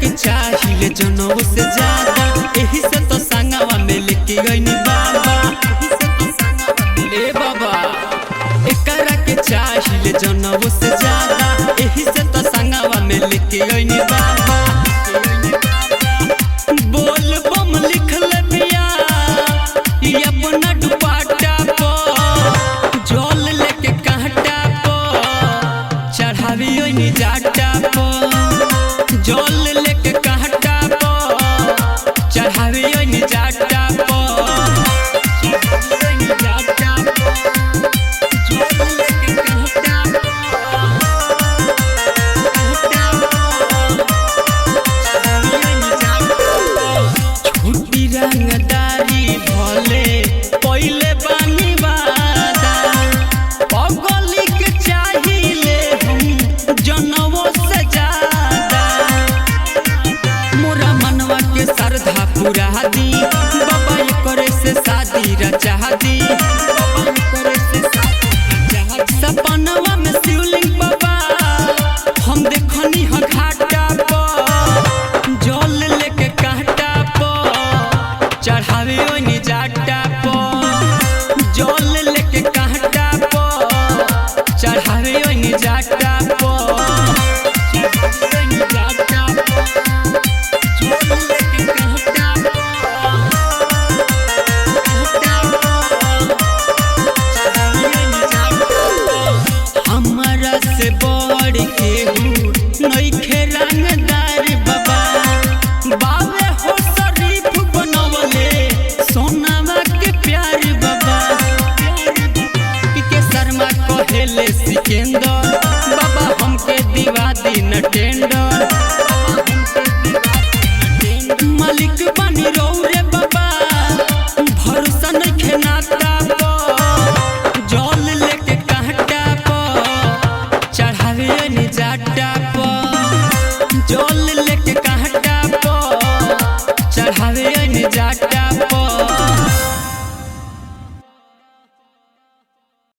के चाहिए जनों से ज्यादा, यही से तो संगवा में लेके गईनी बाबा। ए बाबा एकरा के चाहिए जनों से ज्यादा, यही से तो संगवा में लेके गईनी बाबा। बोल बम लिख ले बिया अपना दुपट्टा पर, जल लेके कांटा पर चढ़ावी ओनी जाटा पर, जल लेके कांटा पर चढ़ावी ओनी जाटा पर, ओनी जाटा पर जल लेके कांटा छुट्टी रंगदारी भले पहले बानी वादा, पगली के चाहिए हम जनवो से ज्यादा। मोरा मनवा के श्रद्धा पूरा दी बाबा, करे से शादी रचा दी सपनवा में शिवलिंग बाबा हम देखनी ह घाटा पर, जल लेके कांटा पर चढ़ावे ओनी जाटा पर, जल लेके कांटा पर चढ़ावे ओनी जाटा पर, ओनी जाटा पर जल लेके कांटा हमरा से बड़ केहू नइखे रंगदार बाबा, बाबे हो शरीफ बनवले सोनामा के प्यार बाबा। के शर्मा कहेले सिकंदर बाबा हमके दीवा दिन टेंडर, मालिक बनी रौरे